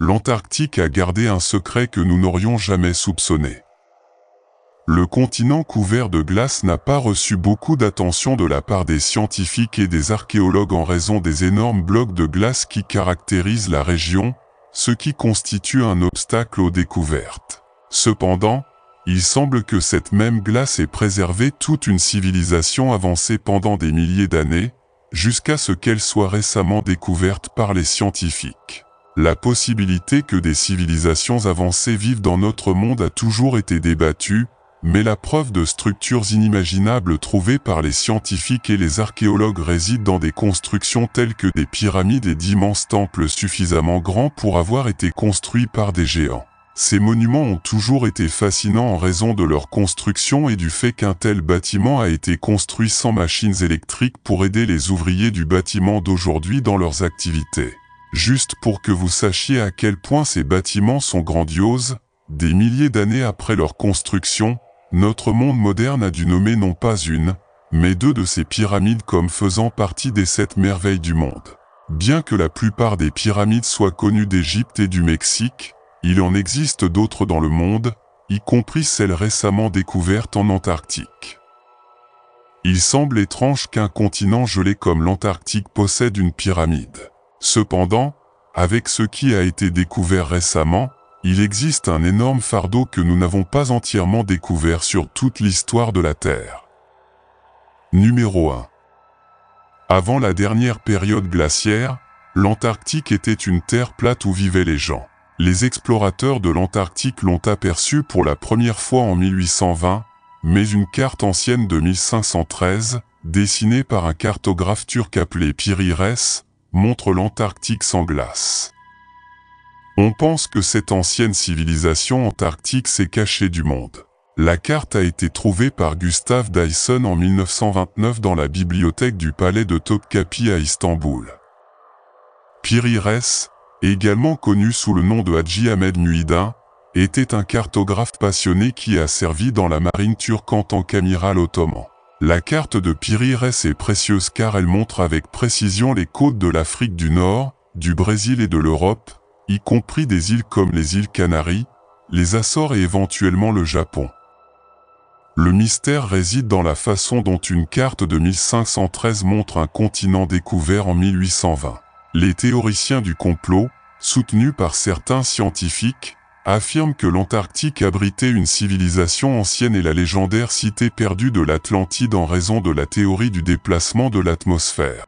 l'Antarctique a gardé un secret que nous n'aurions jamais soupçonné. Le continent couvert de glace n'a pas reçu beaucoup d'attention de la part des scientifiques et des archéologues en raison des énormes blocs de glace qui caractérisent la région, ce qui constitue un obstacle aux découvertes. Cependant, il semble que cette même glace ait préservé toute une civilisation avancée pendant des milliers d'années, jusqu'à ce qu'elle soit récemment découverte par les scientifiques. La possibilité que des civilisations avancées vivent dans notre monde a toujours été débattue, mais la preuve de structures inimaginables trouvées par les scientifiques et les archéologues réside dans des constructions telles que des pyramides et d'immenses temples suffisamment grands pour avoir été construits par des géants. Ces monuments ont toujours été fascinants en raison de leur construction et du fait qu'un tel bâtiment a été construit sans machines électriques pour aider les ouvriers du bâtiment d'aujourd'hui dans leurs activités. Juste pour que vous sachiez à quel point ces bâtiments sont grandioses, des milliers d'années après leur construction, notre monde moderne a dû nommer non pas une, mais deux de ces pyramides comme faisant partie des 7 merveilles du monde. Bien que la plupart des pyramides soient connues d'Égypte et du Mexique, il en existe d'autres dans le monde, y compris celles récemment découvertes en Antarctique. Il semble étrange qu'un continent gelé comme l'Antarctique possède une pyramide. Cependant, avec ce qui a été découvert récemment, il existe un énorme fardeau que nous n'avons pas entièrement découvert sur toute l'histoire de la Terre. Numéro 1. Avant la dernière période glaciaire, l'Antarctique était une terre plate où vivaient les gens. Les explorateurs de l'Antarctique l'ont aperçu pour la première fois en 1820, mais une carte ancienne de 1513, dessinée par un cartographe turc appelé Piri-Reis, montre l'Antarctique sans glace. On pense que cette ancienne civilisation antarctique s'est cachée du monde. La carte a été trouvée par Gustav Dyson en 1929 dans la bibliothèque du palais de Topkapi à Istanbul. Piri-Reis, également connu sous le nom de Hacı Ahmed Muhyiddin, était un cartographe passionné qui a servi dans la marine turque en tant qu'amiral ottoman. La carte de Piri-Reis est précieuse car elle montre avec précision les côtes de l'Afrique du Nord, du Brésil et de l'Europe, y compris des îles comme les îles Canaries, les Açores et éventuellement le Japon. Le mystère réside dans la façon dont une carte de 1513 montre un continent découvert en 1820. Les théoriciens du complot, soutenus par certains scientifiques, affirment que l'Antarctique abritait une civilisation ancienne et la légendaire cité perdue de l'Atlantide en raison de la théorie du déplacement de l'atmosphère.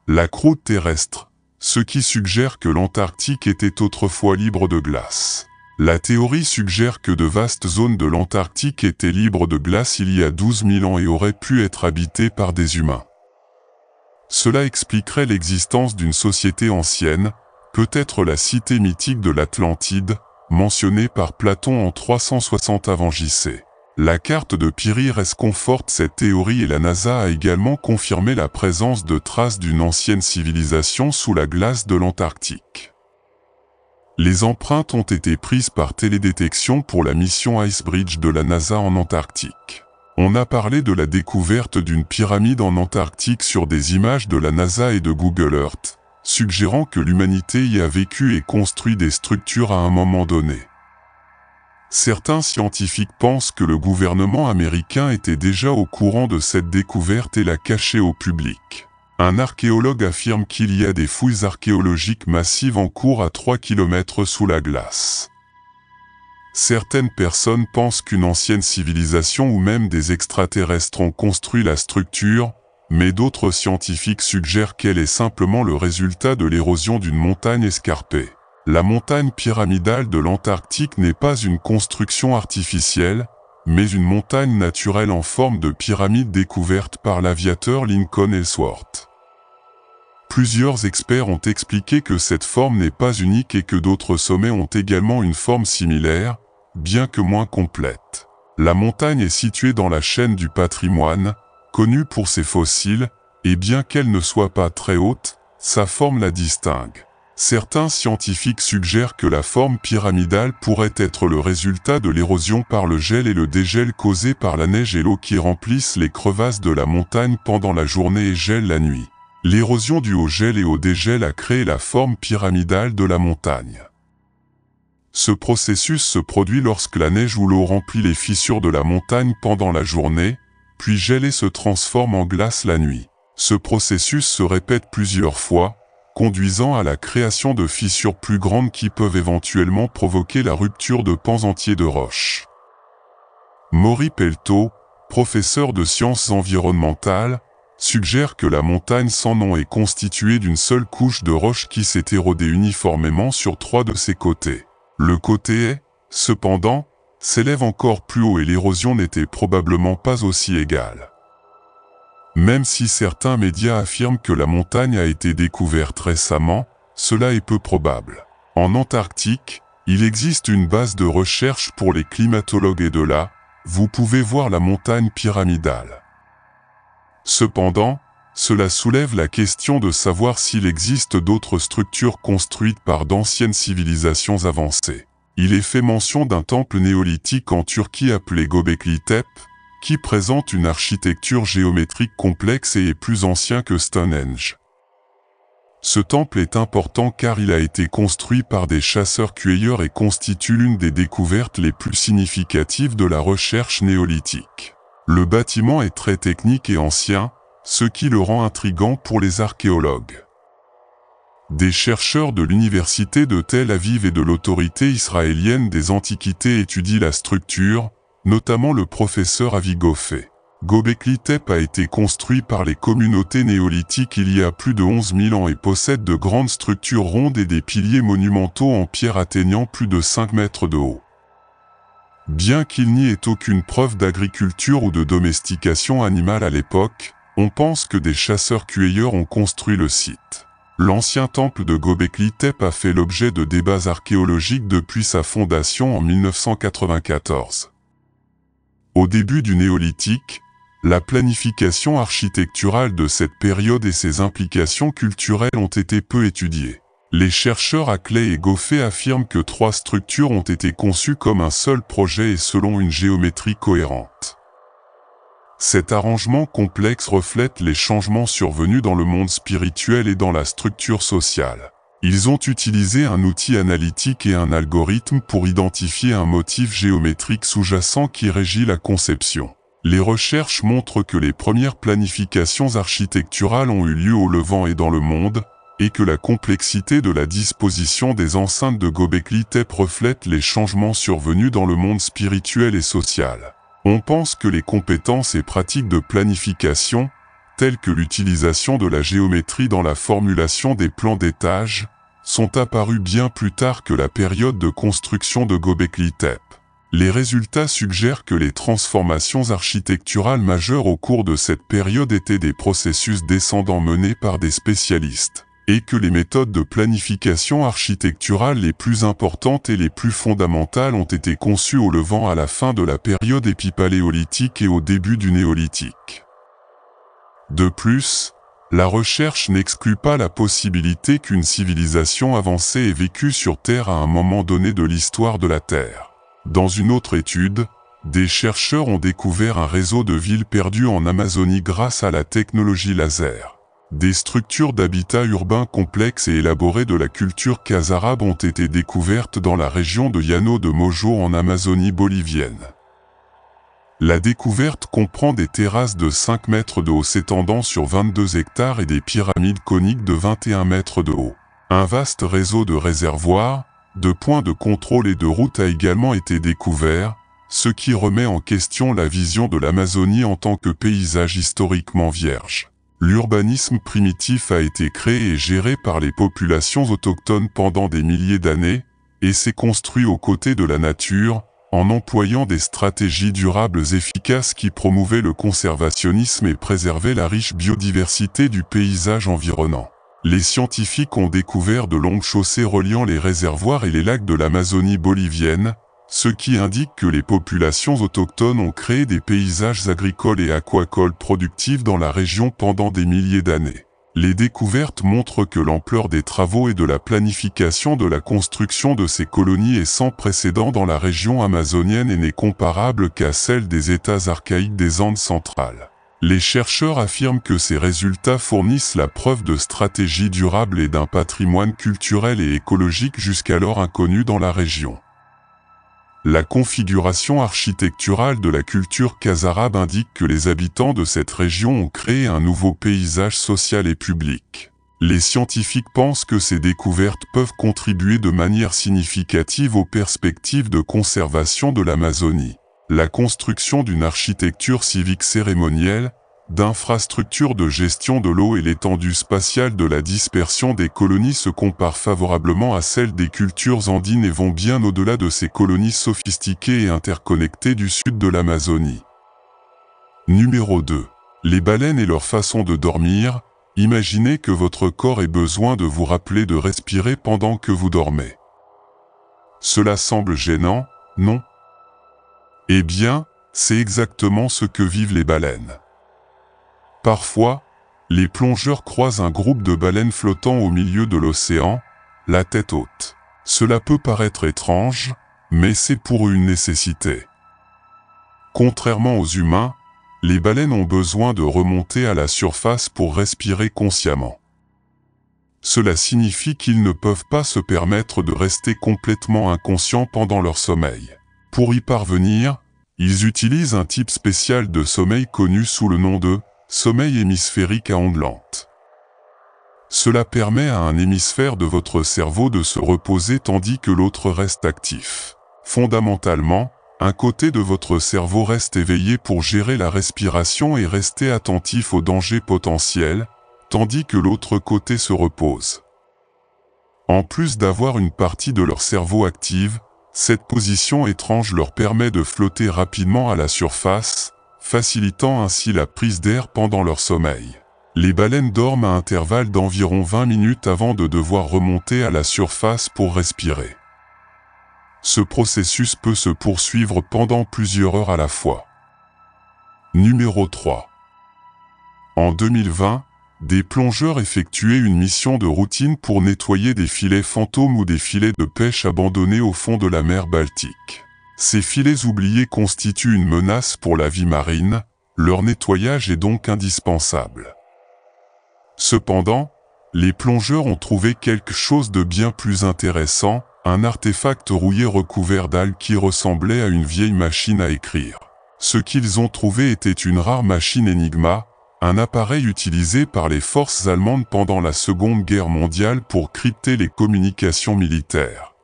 La croûte terrestre, ce qui suggère que l'Antarctique était autrefois libre de glace. La théorie suggère que de vastes zones de l'Antarctique étaient libres de glace il y a 12 000 ans et auraient pu être habitées par des humains. Cela expliquerait l'existence d'une société ancienne, peut-être la cité mythique de l'Atlantide, mentionnée par Platon en 360 avant J.C. La carte de Piri-Reis conforte cette théorie et la NASA a également confirmé la présence de traces d'une ancienne civilisation sous la glace de l'Antarctique. Les empreintes ont été prises par télédétection pour la mission Icebridge de la NASA en Antarctique. On a parlé de la découverte d'une pyramide en Antarctique sur des images de la NASA et de Google Earth, suggérant que l'humanité y a vécu et construit des structures à un moment donné. Certains scientifiques pensent que le gouvernement américain était déjà au courant de cette découverte et l'a cachée au public. Un archéologue affirme qu'il y a des fouilles archéologiques massives en cours à 3 km sous la glace. Certaines personnes pensent qu'une ancienne civilisation ou même des extraterrestres ont construit la structure, mais d'autres scientifiques suggèrent qu'elle est simplement le résultat de l'érosion d'une montagne escarpée. La montagne pyramidale de l'Antarctique n'est pas une construction artificielle, mais une montagne naturelle en forme de pyramide découverte par l'aviateur Lincoln Ellsworth. Plusieurs experts ont expliqué que cette forme n'est pas unique et que d'autres sommets ont également une forme similaire, bien que moins complète. La montagne est située dans la chaîne du patrimoine, connue pour ses fossiles, et bien qu'elle ne soit pas très haute, sa forme la distingue. Certains scientifiques suggèrent que la forme pyramidale pourrait être le résultat de l'érosion par le gel et le dégel causé par la neige et l'eau qui remplissent les crevasses de la montagne pendant la journée et gèlent la nuit. L'érosion due au gel et au dégel a créé la forme pyramidale de la montagne. Ce processus se produit lorsque la neige ou l'eau remplit les fissures de la montagne pendant la journée, puis gèle et se transforme en glace la nuit. Ce processus se répète plusieurs fois, conduisant à la création de fissures plus grandes qui peuvent éventuellement provoquer la rupture de pans entiers de roches. Maury Pelto, professeur de sciences environnementales, suggère que la montagne sans nom est constituée d'une seule couche de roches qui s'est érodée uniformément sur 3 de ses côtés. Le côté est, cependant, s'élève encore plus haut et l'érosion n'était probablement pas aussi égale. Même si certains médias affirment que la montagne a été découverte récemment, cela est peu probable. En Antarctique, il existe une base de recherche pour les climatologues et de là, vous pouvez voir la montagne pyramidale. Cependant, cela soulève la question de savoir s'il existe d'autres structures construites par d'anciennes civilisations avancées. Il est fait mention d'un temple néolithique en Turquie appelé Göbekli Tepe, qui présente une architecture géométrique complexe et est plus ancien que Stonehenge. Ce temple est important car il a été construit par des chasseurs-cueilleurs et constitue l'une des découvertes les plus significatives de la recherche néolithique. Le bâtiment est très technique et ancien, ce qui le rend intrigant pour les archéologues. Des chercheurs de l'université de Tel Aviv et de l'autorité israélienne des Antiquités étudient la structure, notamment le professeur Avi Goffey. Göbekli Tepe a été construit par les communautés néolithiques il y a plus de 11 000 ans et possède de grandes structures rondes et des piliers monumentaux en pierre atteignant plus de 5 mètres de haut. Bien qu'il n'y ait aucune preuve d'agriculture ou de domestication animale à l'époque, on pense que des chasseurs-cueilleurs ont construit le site. L'ancien temple de Göbekli Tepe a fait l'objet de débats archéologiques depuis sa fondation en 1994. Au début du néolithique, la planification architecturale de cette période et ses implications culturelles ont été peu étudiées. Les chercheurs Ackley et Goffey affirment que 3 structures ont été conçues comme un seul projet et selon une géométrie cohérente. Cet arrangement complexe reflète les changements survenus dans le monde spirituel et dans la structure sociale. Ils ont utilisé un outil analytique et un algorithme pour identifier un motif géométrique sous-jacent qui régit la conception. Les recherches montrent que les premières planifications architecturales ont eu lieu au Levant et dans le monde, et que la complexité de la disposition des enceintes de Göbekli Tepe reflète les changements survenus dans le monde spirituel et social. On pense que les compétences et pratiques de planification, telles que l'utilisation de la géométrie dans la formulation des plans d'étage, sont apparues bien plus tard que la période de construction de Göbekli Tepe. Les résultats suggèrent que les transformations architecturales majeures au cours de cette période étaient des processus descendants menés par des spécialistes, et que les méthodes de planification architecturale les plus importantes et les plus fondamentales ont été conçues au Levant à la fin de la période épipaléolithique et au début du néolithique. De plus, la recherche n'exclut pas la possibilité qu'une civilisation avancée ait vécu sur Terre à un moment donné de l'histoire de la Terre. Dans une autre étude, des chercheurs ont découvert un réseau de villes perdues en Amazonie grâce à la technologie laser. Des structures d'habitat urbain complexes et élaborées de la culture khazarabe ont été découvertes dans la région de Llano de Mojo en Amazonie bolivienne. La découverte comprend des terrasses de 5 mètres de haut s'étendant sur 22 hectares et des pyramides coniques de 21 mètres de haut. Un vaste réseau de réservoirs, de points de contrôle et de routes a également été découvert, ce qui remet en question la vision de l'Amazonie en tant que paysage historiquement vierge. L'urbanisme primitif a été créé et géré par les populations autochtones pendant des milliers d'années, et s'est construit aux côtés de la nature, en employant des stratégies durables efficaces qui promouvaient le conservationnisme et préservaient la riche biodiversité du paysage environnant. Les scientifiques ont découvert de longues chaussées reliant les réservoirs et les lacs de l'Amazonie bolivienne, ce qui indique que les populations autochtones ont créé des paysages agricoles et aquacoles productifs dans la région pendant des milliers d'années. Les découvertes montrent que l'ampleur des travaux et de la planification de la construction de ces colonies est sans précédent dans la région amazonienne et n'est comparable qu'à celle des États archaïques des Andes centrales. Les chercheurs affirment que ces résultats fournissent la preuve de stratégies durables et d'un patrimoine culturel et écologique jusqu'alors inconnu dans la région. La configuration architecturale de la culture khazarabe indique que les habitants de cette région ont créé un nouveau paysage social et public. Les scientifiques pensent que ces découvertes peuvent contribuer de manière significative aux perspectives de conservation de l'Amazonie. La construction d'une architecture civique cérémonielle, d'infrastructures de gestion de l'eau et l'étendue spatiale de la dispersion des colonies se comparent favorablement à celle des cultures andines et vont bien au-delà de ces colonies sophistiquées et interconnectées du sud de l'Amazonie. Numéro 2. Les baleines et leur façon de dormir. Imaginez que votre corps ait besoin de vous rappeler de respirer pendant que vous dormez. Cela semble gênant, non? Eh bien, c'est exactement ce que vivent les baleines. Parfois, les plongeurs croisent un groupe de baleines flottant au milieu de l'océan, la tête haute. Cela peut paraître étrange, mais c'est pour eux une nécessité. Contrairement aux humains, les baleines ont besoin de remonter à la surface pour respirer consciemment. Cela signifie qu'ils ne peuvent pas se permettre de rester complètement inconscients pendant leur sommeil. Pour y parvenir, ils utilisent un type spécial de sommeil connu sous le nom de sommeil hémisphérique à ondes lentes. Cela permet à un hémisphère de votre cerveau de se reposer tandis que l'autre reste actif. Fondamentalement, un côté de votre cerveau reste éveillé pour gérer la respiration et rester attentif aux dangers potentiels, tandis que l'autre côté se repose. En plus d'avoir une partie de leur cerveau active, cette position étrange leur permet de flotter rapidement à la surface, facilitant ainsi la prise d'air pendant leur sommeil. Les baleines dorment à intervalles d'environ 20 minutes avant de devoir remonter à la surface pour respirer. Ce processus peut se poursuivre pendant plusieurs heures à la fois. Numéro 3. En 2020, des plongeurs effectuaient une mission de routine pour nettoyer des filets fantômes ou des filets de pêche abandonnés au fond de la mer Baltique. Ces filets oubliés constituent une menace pour la vie marine, leur nettoyage est donc indispensable. Cependant, les plongeurs ont trouvé quelque chose de bien plus intéressant, un artefact rouillé recouvert d'algues qui ressemblait à une vieille machine à écrire. Ce qu'ils ont trouvé était une rare machine Enigma, un appareil utilisé par les forces allemandes pendant la Seconde Guerre mondiale pour crypter les communications militaires.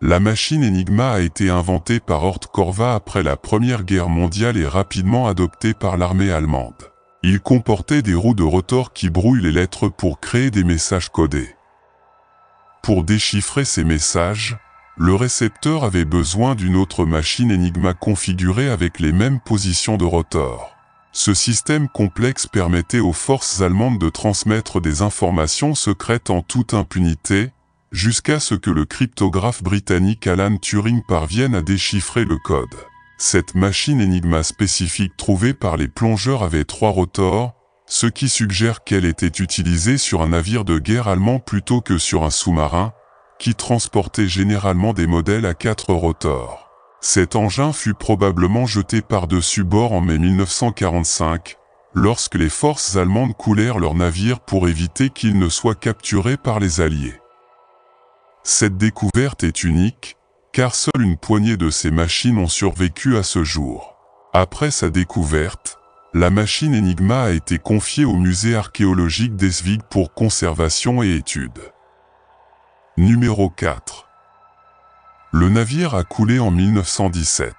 La machine Enigma a été inventée par Horst Korva après la Première Guerre mondiale et rapidement adoptée par l'armée allemande. Il comportait des roues de rotor qui brouillent les lettres pour créer des messages codés. Pour déchiffrer ces messages, le récepteur avait besoin d'une autre machine Enigma configurée avec les mêmes positions de rotor. Ce système complexe permettait aux forces allemandes de transmettre des informations secrètes en toute impunité, jusqu'à ce que le cryptographe britannique Alan Turing parvienne à déchiffrer le code. Cette machine Enigma spécifique trouvée par les plongeurs avait 3 rotors, ce qui suggère qu'elle était utilisée sur un navire de guerre allemand plutôt que sur un sous-marin, qui transportait généralement des modèles à 4 rotors. Cet engin fut probablement jeté par-dessus bord en mai 1945, lorsque les forces allemandes coulèrent leurs navires pour éviter qu'ils ne soient capturés par les Alliés. Cette découverte est unique, car seule une poignée de ces machines ont survécu à ce jour. Après sa découverte, la machine Enigma a été confiée au musée archéologique d'Esvig pour conservation et études. Numéro 4. Le navire a coulé en 1917.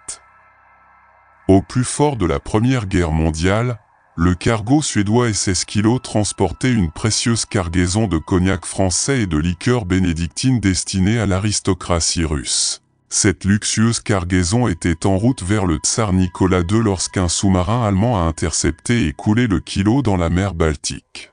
Au plus fort de la Première Guerre mondiale, le cargo suédois SS Kilo transportait une précieuse cargaison de cognac français et de liqueurs bénédictines destinées à l'aristocratie russe. Cette luxueuse cargaison était en route vers le tsar Nicolas II lorsqu'un sous-marin allemand a intercepté et coulé le Kilo dans la mer Baltique.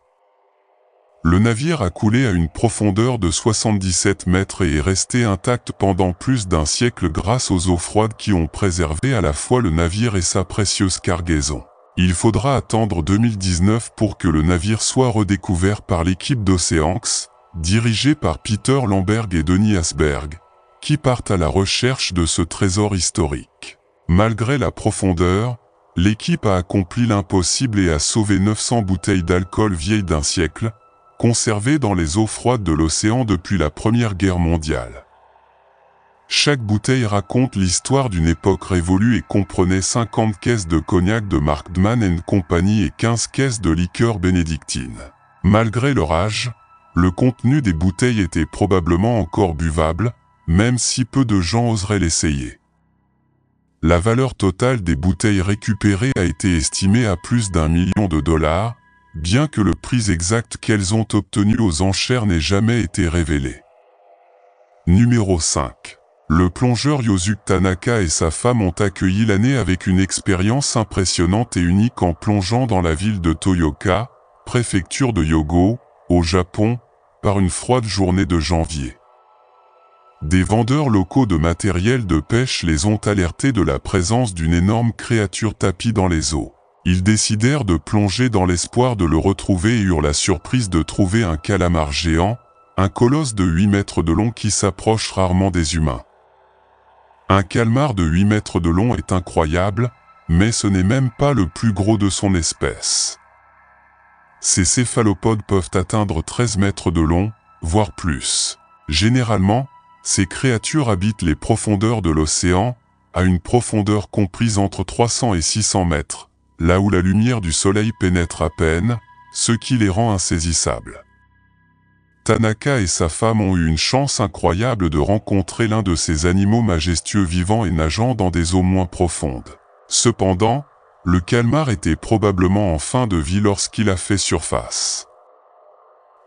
Le navire a coulé à une profondeur de 77 mètres et est resté intact pendant plus d'un siècle grâce aux eaux froides qui ont préservé à la fois le navire et sa précieuse cargaison. Il faudra attendre 2019 pour que le navire soit redécouvert par l'équipe d'Oceanx, dirigée par Peter Lamberg et Denis Asberg, qui partent à la recherche de ce trésor historique. Malgré la profondeur, l'équipe a accompli l'impossible et a sauvé 900 bouteilles d'alcool vieilles d'un siècle, conservées dans les eaux froides de l'océan depuis la Première Guerre mondiale. Chaque bouteille raconte l'histoire d'une époque révolue et comprenait 50 caisses de cognac de Markman & Company et 15 caisses de liqueur bénédictine. Malgré leur âge, le contenu des bouteilles était probablement encore buvable, même si peu de gens oseraient l'essayer. La valeur totale des bouteilles récupérées a été estimée à plus d'1 million de dollars, bien que le prix exact qu'elles ont obtenu aux enchères n'ait jamais été révélé. Numéro 5. Le plongeur Yosuke Tanaka et sa femme ont accueilli l'année avec une expérience impressionnante et unique en plongeant dans la ville de Toyoka, préfecture de Hyōgo, au Japon, par une froide journée de janvier. Des vendeurs locaux de matériel de pêche les ont alertés de la présence d'une énorme créature tapie dans les eaux. Ils décidèrent de plonger dans l'espoir de le retrouver et eurent la surprise de trouver un calamar géant, un colosse de 8 mètres de long qui s'approche rarement des humains. Un calmar de 8 mètres de long est incroyable, mais ce n'est même pas le plus gros de son espèce. Ces céphalopodes peuvent atteindre 13 mètres de long, voire plus. Généralement, ces créatures habitent les profondeurs de l'océan, à une profondeur comprise entre 300 et 600 mètres, là où la lumière du soleil pénètre à peine, ce qui les rend insaisissables. Tanaka et sa femme ont eu une chance incroyable de rencontrer l'un de ces animaux majestueux vivant et nageant dans des eaux moins profondes. Cependant, le calmar était probablement en fin de vie lorsqu'il a fait surface.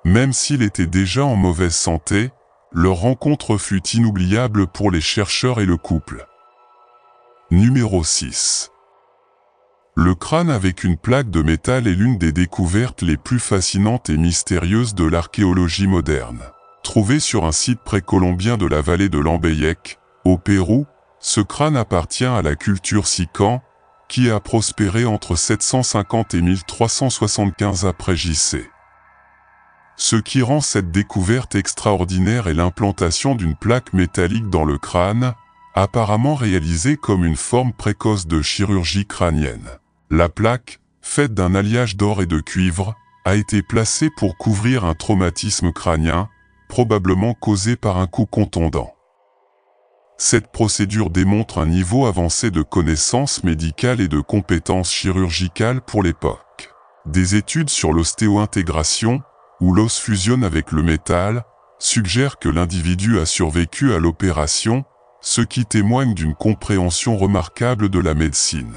Même s'il était déjà en mauvaise santé, leur rencontre fut inoubliable pour les chercheurs et le couple. Numéro 6. Le crâne avec une plaque de métal est l'une des découvertes les plus fascinantes et mystérieuses de l'archéologie moderne. Trouvé sur un site précolombien de la vallée de l'Ambeyek, au Pérou, ce crâne appartient à la culture Sican, qui a prospéré entre 750 et 1375 après J.C. Ce qui rend cette découverte extraordinaire est l'implantation d'une plaque métallique dans le crâne, apparemment réalisée comme une forme précoce de chirurgie crânienne. La plaque, faite d'un alliage d'or et de cuivre, a été placée pour couvrir un traumatisme crânien, probablement causé par un coup contondant. Cette procédure démontre un niveau avancé de connaissances médicales et de compétences chirurgicales pour l'époque. Des études sur l'ostéo-intégration, où l'os fusionne avec le métal, suggèrent que l'individu a survécu à l'opération, ce qui témoigne d'une compréhension remarquable de la médecine.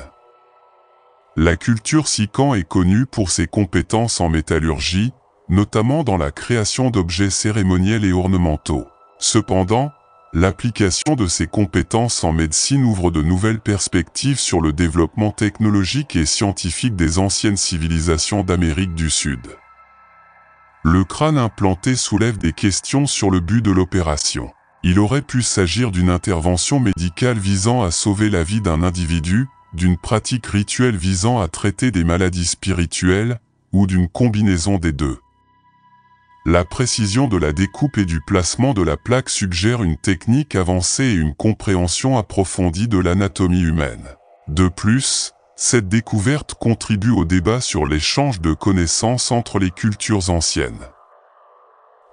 La culture Sican est connue pour ses compétences en métallurgie, notamment dans la création d'objets cérémoniels et ornementaux. Cependant, l'application de ces compétences en médecine ouvre de nouvelles perspectives sur le développement technologique et scientifique des anciennes civilisations d'Amérique du Sud. Le crâne implanté soulève des questions sur le but de l'opération. Il aurait pu s'agir d'une intervention médicale visant à sauver la vie d'un individu, d'une pratique rituelle visant à traiter des maladies spirituelles, ou d'une combinaison des deux. La précision de la découpe et du placement de la plaque suggère une technique avancée et une compréhension approfondie de l'anatomie humaine. De plus, cette découverte contribue au débat sur l'échange de connaissances entre les cultures anciennes.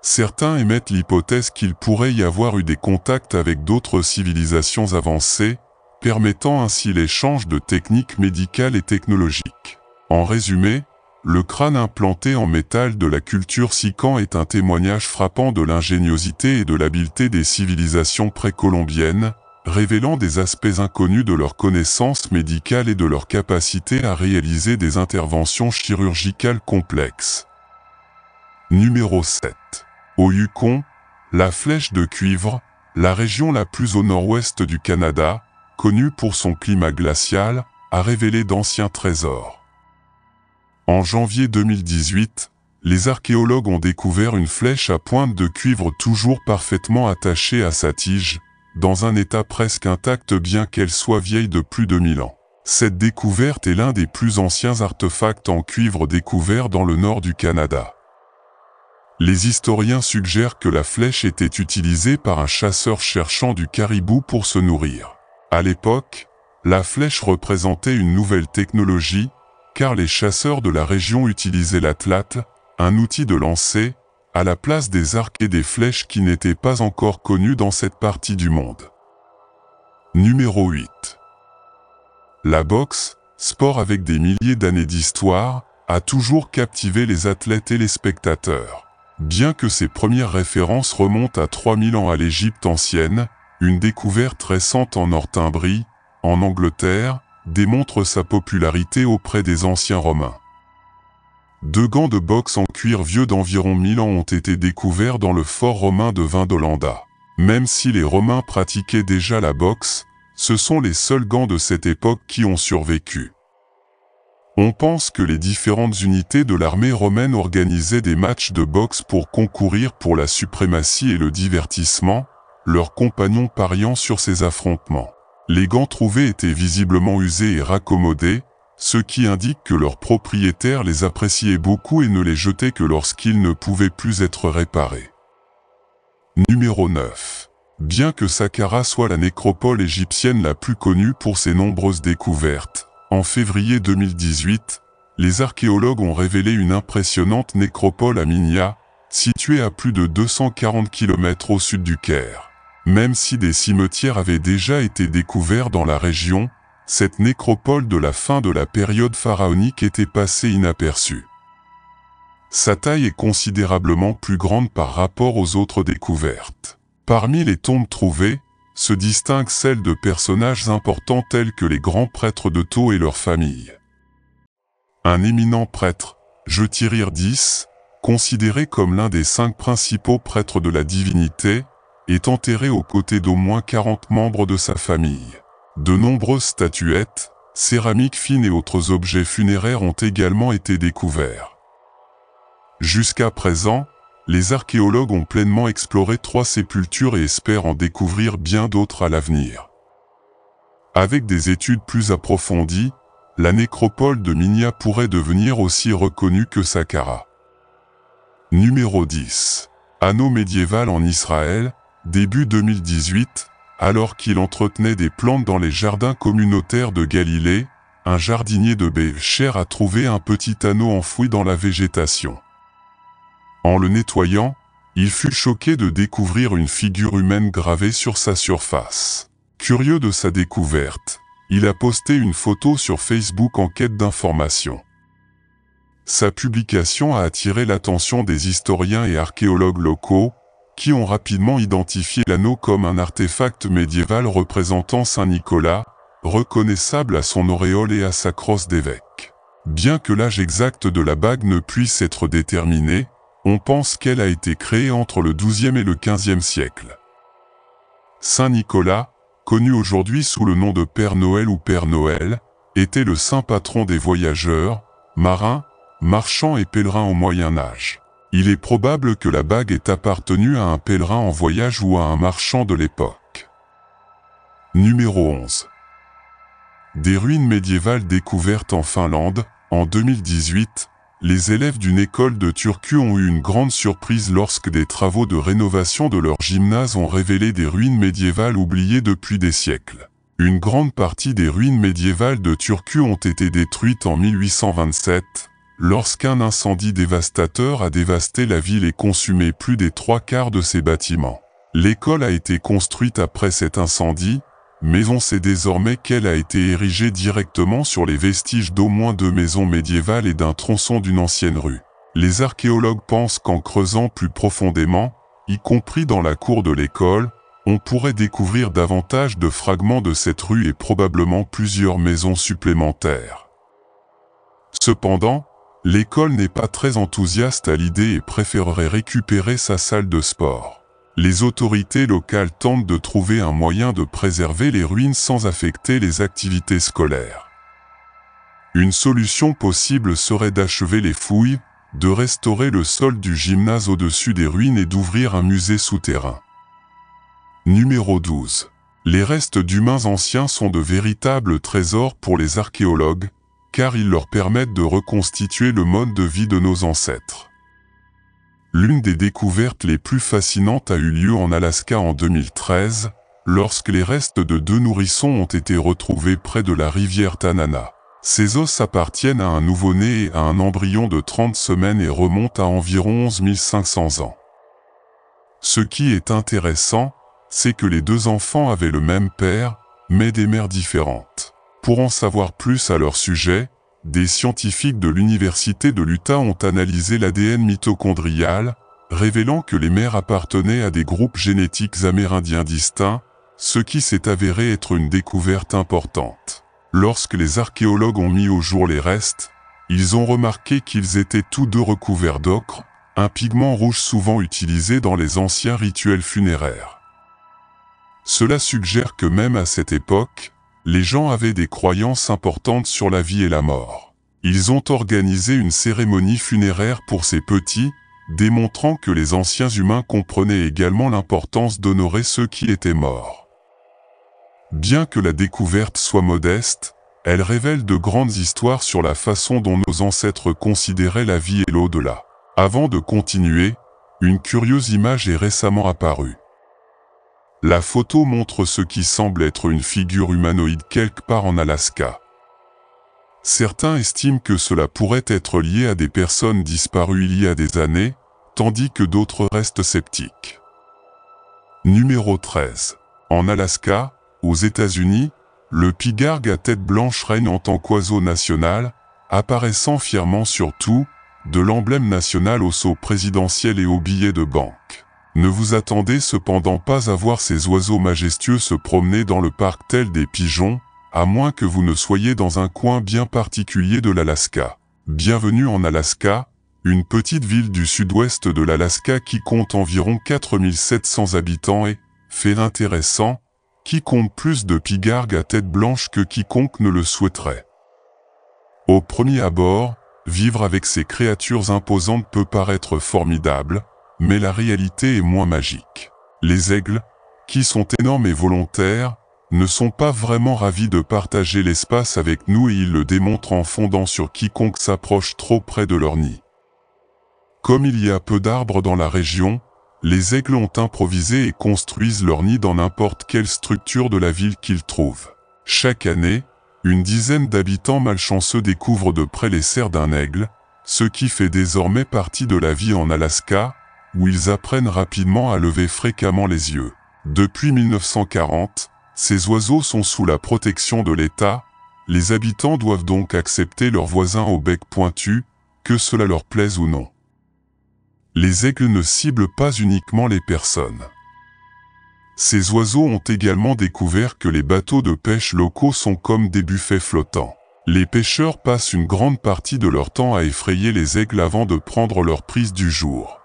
Certains émettent l'hypothèse qu'il pourrait y avoir eu des contacts avec d'autres civilisations avancées, permettant ainsi l'échange de techniques médicales et technologiques. En résumé, le crâne implanté en métal de la culture Sican est un témoignage frappant de l'ingéniosité et de l'habileté des civilisations précolombiennes, révélant des aspects inconnus de leurs connaissances médicales et de leur capacité à réaliser des interventions chirurgicales complexes. Numéro 7. Au Yukon, la Flèche de Cuivre, la région la plus au nord-ouest du Canada, connue pour son climat glacial, a révélé d'anciens trésors. En janvier 2018, les archéologues ont découvert une flèche à pointe de cuivre toujours parfaitement attachée à sa tige, dans un état presque intact bien qu'elle soit vieille de plus de 1000 ans. Cette découverte est l'un des plus anciens artefacts en cuivre découverts dans le nord du Canada. Les historiens suggèrent que la flèche était utilisée par un chasseur cherchant du caribou pour se nourrir. À l'époque, La flèche représentait une nouvelle technologie, car les chasseurs de la région utilisaient l'atlatl, un outil de lancer, à la place des arcs et des flèches qui n'étaient pas encore connus dans cette partie du monde. Numéro 8. La boxe, sport avec des milliers d'années d'histoire, a toujours captivé les athlètes et les spectateurs. Bien que ses premières références remontent à 3000 ans à l'Égypte ancienne, une découverte récente en Northumbrie, en Angleterre, démontre sa popularité auprès des anciens Romains. 2 gants de boxe en cuir vieux d'environ 1000 ans ont été découverts dans le fort romain de Vindolanda. Même si les Romains pratiquaient déjà la boxe, ce sont les seuls gants de cette époque qui ont survécu. On pense que les différentes unités de l'armée romaine organisaient des matchs de boxe pour concourir pour la suprématie et le divertissement, leurs compagnons pariant sur ces affrontements. Les gants trouvés étaient visiblement usés et raccommodés, ce qui indique que leurs propriétaires les appréciaient beaucoup et ne les jetaient que lorsqu'ils ne pouvaient plus être réparés. Numéro 9. Bien que Saqqara soit la nécropole égyptienne la plus connue pour ses nombreuses découvertes, en février 2018, les archéologues ont révélé une impressionnante nécropole à Minya, située à plus de 240 km au sud du Caire. Même si des cimetières avaient déjà été découverts dans la région, cette nécropole de la fin de la période pharaonique était passée inaperçue. Sa taille est considérablement plus grande par rapport aux autres découvertes. Parmi les tombes trouvées, se distinguent celles de personnages importants tels que les grands prêtres de Thau et leurs familles. Un éminent prêtre, Jetirir-10, considéré comme l'un des 5 principaux prêtres de la divinité, est enterré aux côtés d'au moins 40 membres de sa famille. De nombreuses statuettes, céramiques fines et autres objets funéraires ont également été découverts. Jusqu'à présent, les archéologues ont pleinement exploré 3 sépultures et espèrent en découvrir bien d'autres à l'avenir. Avec des études plus approfondies, la nécropole de Minya pourrait devenir aussi reconnue que Saqqara. Numéro 10. Anneau médiéval en Israël, début 2018, alors qu'il entretenait des plantes dans les jardins communautaires de Galilée, un jardinier de Bécher a trouvé un petit anneau enfoui dans la végétation. En le nettoyant, il fut choqué de découvrir une figure humaine gravée sur sa surface. Curieux de sa découverte, il a posté une photo sur Facebook en quête d'informations. Sa publication a attiré l'attention des historiens et archéologues locaux, qui ont rapidement identifié l'anneau comme un artefact médiéval représentant Saint Nicolas, reconnaissable à son auréole et à sa crosse d'évêque. Bien que l'âge exact de la bague ne puisse être déterminé, on pense qu'elle a été créée entre le XIIe et le XVe siècle. Saint Nicolas, connu aujourd'hui sous le nom de Père Noël ou Père Noël, était le saint patron des voyageurs, marins, marchands et pèlerins au Moyen Âge. Il est probable que la bague ait appartenu à un pèlerin en voyage ou à un marchand de l'époque. Numéro 11. Des ruines médiévales découvertes en Finlande, en 2018, les élèves d'une école de Turku ont eu une grande surprise lorsque des travaux de rénovation de leur gymnase ont révélé des ruines médiévales oubliées depuis des siècles. Une grande partie des ruines médiévales de Turku ont été détruites en 1827, lorsqu'un incendie dévastateur a dévasté la ville et consumé plus des 3/4 de ses bâtiments. L'école a été construite après cet incendie, mais on sait désormais qu'elle a été érigée directement sur les vestiges d'au moins 2 maisons médiévales et d'un tronçon d'une ancienne rue. Les archéologues pensent qu'en creusant plus profondément, y compris dans la cour de l'école, on pourrait découvrir davantage de fragments de cette rue et probablement plusieurs maisons supplémentaires. Cependant, l'école n'est pas très enthousiaste à l'idée et préférerait récupérer sa salle de sport. Les autorités locales tentent de trouver un moyen de préserver les ruines sans affecter les activités scolaires. Une solution possible serait d'achever les fouilles, de restaurer le sol du gymnase au-dessus des ruines et d'ouvrir un musée souterrain. Numéro 12. Les restes d'humains anciens sont de véritables trésors pour les archéologues, car ils leur permettent de reconstituer le mode de vie de nos ancêtres. L'une des découvertes les plus fascinantes a eu lieu en Alaska en 2013, lorsque les restes de 2 nourrissons ont été retrouvés près de la rivière Tanana. Ces os appartiennent à un nouveau-né et à un embryon de 30 semaines et remontent à environ 11 500 ans. Ce qui est intéressant, c'est que les 2 enfants avaient le même père, mais des mères différentes. Pour en savoir plus à leur sujet, des scientifiques de l'Université de l'Utah ont analysé l'ADN mitochondrial, révélant que les mères appartenaient à des groupes génétiques amérindiens distincts, ce qui s'est avéré être une découverte importante. Lorsque les archéologues ont mis au jour les restes, ils ont remarqué qu'ils étaient tous 2 recouverts d'ocre, un pigment rouge souvent utilisé dans les anciens rituels funéraires. Cela suggère que même à cette époque, les gens avaient des croyances importantes sur la vie et la mort. Ils ont organisé une cérémonie funéraire pour ces petits, démontrant que les anciens humains comprenaient également l'importance d'honorer ceux qui étaient morts. Bien que la découverte soit modeste, elle révèle de grandes histoires sur la façon dont nos ancêtres considéraient la vie et l'au-delà. Avant de continuer, une curieuse image est récemment apparue. La photo montre ce qui semble être une figure humanoïde quelque part en Alaska. Certains estiment que cela pourrait être lié à des personnes disparues il y a des années, tandis que d'autres restent sceptiques. Numéro 13. En Alaska, aux États-Unis, le pigargue à tête blanche règne en tant qu'oiseau national, apparaissant fièrement sur tout, de l'emblème national au sceau présidentiel et aux billets de banque. Ne vous attendez cependant pas à voir ces oiseaux majestueux se promener dans le parc tels des pigeons, à moins que vous ne soyez dans un coin bien particulier de l'Alaska. Bienvenue en Alaska, une petite ville du sud-ouest de l'Alaska qui compte environ 4700 habitants et, fait intéressant, qui compte plus de pigargues à tête blanche que quiconque ne le souhaiterait. Au premier abord, vivre avec ces créatures imposantes peut paraître formidable, mais la réalité est moins magique. Les aigles, qui sont énormes et volontaires, ne sont pas vraiment ravis de partager l'espace avec nous et ils le démontrent en fondant sur quiconque s'approche trop près de leur nid. Comme il y a peu d'arbres dans la région, les aigles ont improvisé et construisent leur nid dans n'importe quelle structure de la ville qu'ils trouvent. Chaque année, une dizaine d'habitants malchanceux découvrent de près les serres d'un aigle, ce qui fait désormais partie de la vie en Alaska, où ils apprennent rapidement à lever fréquemment les yeux. Depuis 1940, ces oiseaux sont sous la protection de l'État, les habitants doivent donc accepter leurs voisins au bec pointu, que cela leur plaise ou non. Les aigles ne ciblent pas uniquement les personnes. Ces oiseaux ont également découvert que les bateaux de pêche locaux sont comme des buffets flottants. Les pêcheurs passent une grande partie de leur temps à effrayer les aigles avant de prendre leur prise du jour.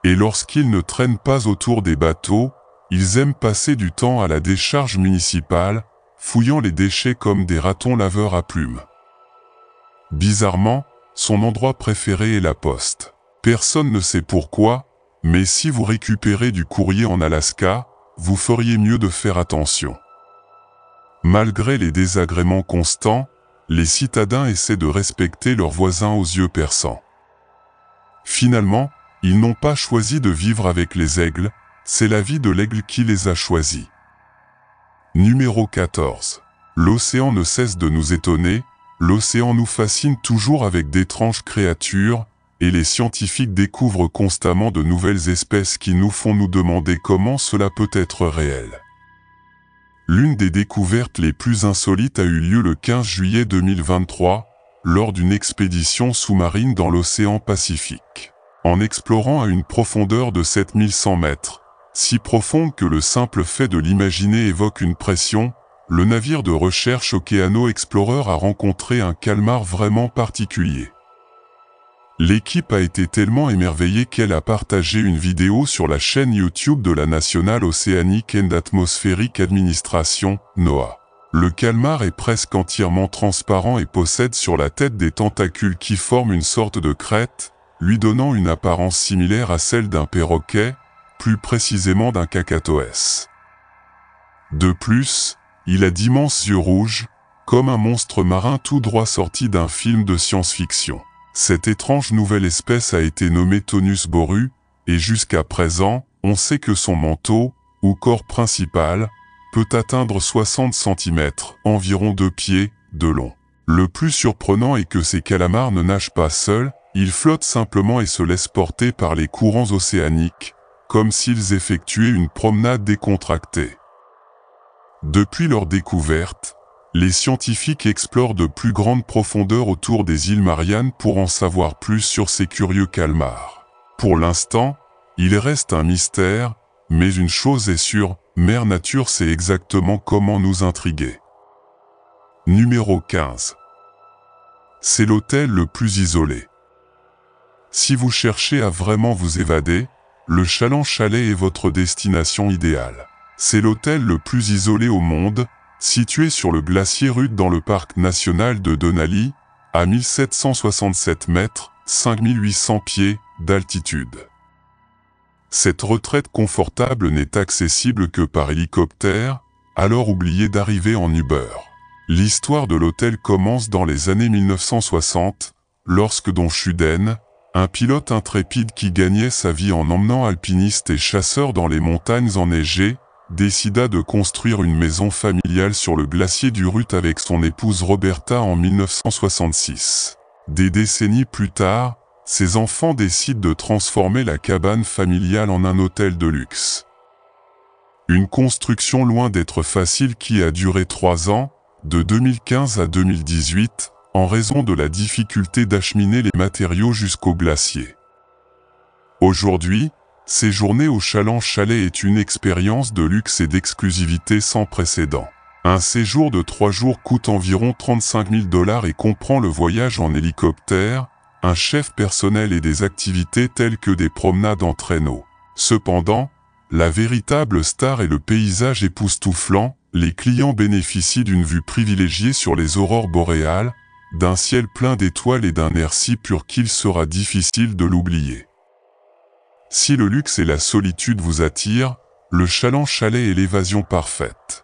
Et lorsqu'ils ne traînent pas autour des bateaux, ils aiment passer du temps à la décharge municipale, fouillant les déchets comme des ratons laveurs à plumes. Bizarrement, son endroit préféré est la poste. Personne ne sait pourquoi, mais si vous récupérez du courrier en Alaska, vous feriez mieux de faire attention. Malgré les désagréments constants, les citadins essaient de respecter leurs voisins aux yeux perçants. Finalement, ils n'ont pas choisi de vivre avec les aigles, c'est la vie de l'aigle qui les a choisis. Numéro 14. L'océan ne cesse de nous étonner, l'océan nous fascine toujours avec d'étranges créatures, et les scientifiques découvrent constamment de nouvelles espèces qui nous font nous demander comment cela peut être réel. L'une des découvertes les plus insolites a eu lieu le 15 juillet 2023, lors d'une expédition sous-marine dans l'océan Pacifique. En explorant à une profondeur de 7100 mètres, si profonde que le simple fait de l'imaginer évoque une pression, le navire de recherche Okeano Explorer a rencontré un calmar vraiment particulier. L'équipe a été tellement émerveillée qu'elle a partagé une vidéo sur la chaîne YouTube de la National Oceanic and Atmospheric Administration, NOAA. Le calmar est presque entièrement transparent et possède sur la tête des tentacules qui forment une sorte de crête, lui donnant une apparence similaire à celle d'un perroquet, plus précisément d'un kakatoès. De plus, il a d'immenses yeux rouges, comme un monstre marin tout droit sorti d'un film de science-fiction. Cette étrange nouvelle espèce a été nommée Tonus boru, et jusqu'à présent, on sait que son manteau, ou corps principal, peut atteindre 60 cm, environ 2 pieds, de long. Le plus surprenant est que ces calamars ne nagent pas seuls, ils flottent simplement et se laissent porter par les courants océaniques, comme s'ils effectuaient une promenade décontractée. Depuis leur découverte, les scientifiques explorent de plus grandes profondeurs autour des îles Mariannes pour en savoir plus sur ces curieux calmars. Pour l'instant, il reste un mystère, mais une chose est sûre, Mère Nature sait exactement comment nous intriguer. Numéro 15. C'est l'hôtel le plus isolé. Si vous cherchez à vraiment vous évader, le Chaland Chalet est votre destination idéale. C'est l'hôtel le plus isolé au monde, situé sur le glacier Rude dans le parc national de Denali, à 1767 mètres, 5800 pieds, d'altitude. Cette retraite confortable n'est accessible que par hélicoptère, alors oubliez d'arriver en Uber. L'histoire de l'hôtel commence dans les années 1960, lorsque Don Schuden, un pilote intrépide qui gagnait sa vie en emmenant alpinistes et chasseurs dans les montagnes enneigées, décida de construire une maison familiale sur le glacier du Ruth avec son épouse Roberta en 1966. Des décennies plus tard, ses enfants décident de transformer la cabane familiale en un hôtel de luxe. Une construction loin d'être facile qui a duré 3 ans, de 2015 à 2018, en raison de la difficulté d'acheminer les matériaux jusqu'au glacier. Aujourd'hui, séjourner au Chaland Chalet est une expérience de luxe et d'exclusivité sans précédent. Un séjour de 3 jours coûte environ 35 000 $ et comprend le voyage en hélicoptère, un chef personnel et des activités telles que des promenades en traîneau. Cependant, la véritable star est le paysage époustouflant, les clients bénéficient d'une vue privilégiée sur les aurores boréales, d'un ciel plein d'étoiles et d'un air si pur qu'il sera difficile de l'oublier. Si le luxe et la solitude vous attirent, le Chaland Chalet est l'évasion parfaite.